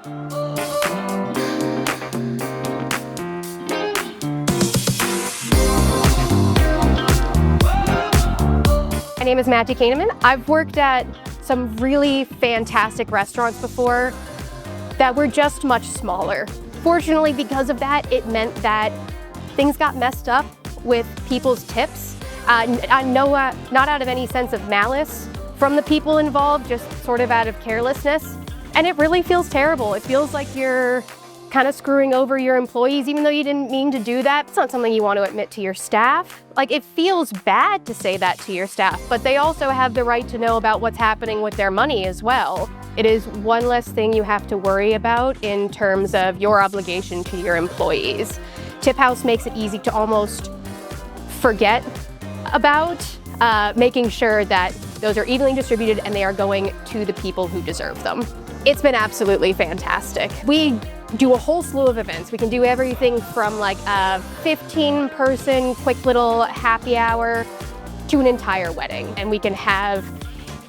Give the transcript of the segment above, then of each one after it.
My name is Mattie Koeneman. I've worked at some really fantastic restaurants before that were just much smaller. Fortunately, because of that, it meant that things got messed up with people's tips. Not out of any sense of malice from the people involved, just sort of out of carelessness. And it really feels terrible. It feels like you're kind of screwing over your employees, even though you didn't mean to do that. It's not something you want to admit to your staff. Like, it feels bad to say that to your staff, but they also have the right to know about what's happening with their money as well. It is one less thing you have to worry about in terms of your obligation to your employees. TipHaus makes it easy to almost forget about making sure that those are evenly distributed and they are going to the people who deserve them. It's been absolutely fantastic. We do a whole slew of events. We can do everything from like a 15-person quick little happy hour to an entire wedding. And we can have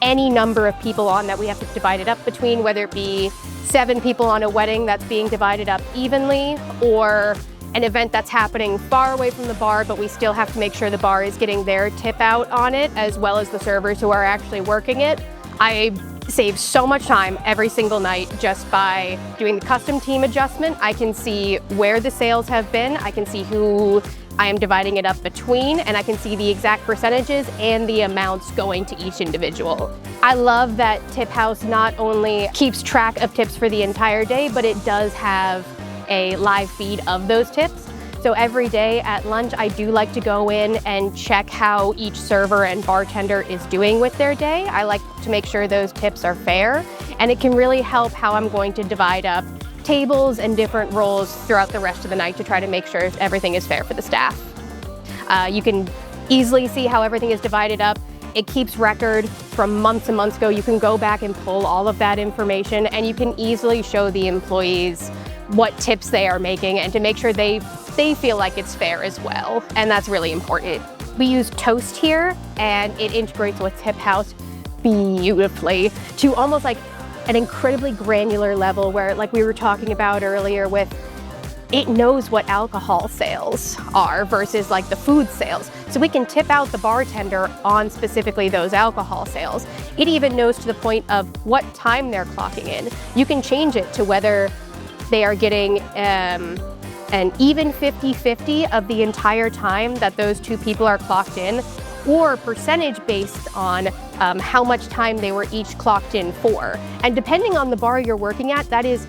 any number of people on that we have to divide it up between, whether it be 7 people on a wedding that's being divided up evenly, or an event that's happening far away from the bar, but we still have to make sure the bar is getting their tip out on it, as well as the servers who are actually working it. I save so much time every single night just by doing the custom team adjustment. I can see where the sales have been, I can see who I am dividing it up between, and I can see the exact percentages and the amounts going to each individual. I love that TipHaus not only keeps track of tips for the entire day, but it does have a live feed of those tips. So every day at lunch, I do like to go in and check how each server and bartender is doing with their day. I like to make sure those tips are fair, and it can really help how I'm going to divide up tables and different roles throughout the rest of the night to try to make sure everything is fair for the staff. You can easily see how everything is divided up. It keeps record from months and months ago. You can go back and pull all of that information, and you can easily show the employees what tips they are making and to make sure they feel like it's fair as well. And that's really important. We use Toast here, and it integrates with TipHaus beautifully to almost like an incredibly granular level where, like we were talking about earlier, with it knows what alcohol sales are versus like the food sales. So we can tip out the bartender on specifically those alcohol sales. It even knows to the point of what time they're clocking in. You can change it to whether they are getting an even 50-50 of the entire time that those two people are clocked in, or percentage based on how much time they were each clocked in for. And depending on the bar you're working at, that is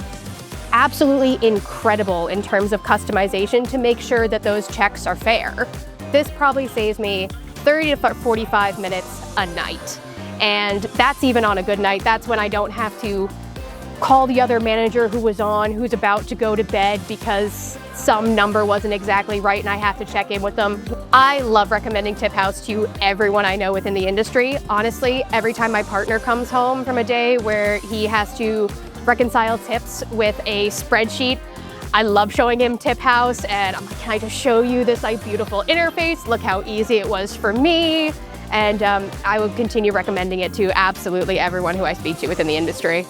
absolutely incredible in terms of customization to make sure that those checks are fair. This probably saves me 30 to 45 minutes a night. And that's even on a good night. That's when I don't have to call the other manager who's about to go to bed because some number wasn't exactly right and I have to check in with them. I love recommending TipHaus to everyone I know within the industry. Honestly, every time my partner comes home from a day where he has to reconcile tips with a spreadsheet, I love showing him TipHaus, and I'm like, can I just show you this like beautiful interface? Look how easy it was for me. And I will continue recommending it to absolutely everyone who I speak to within the industry.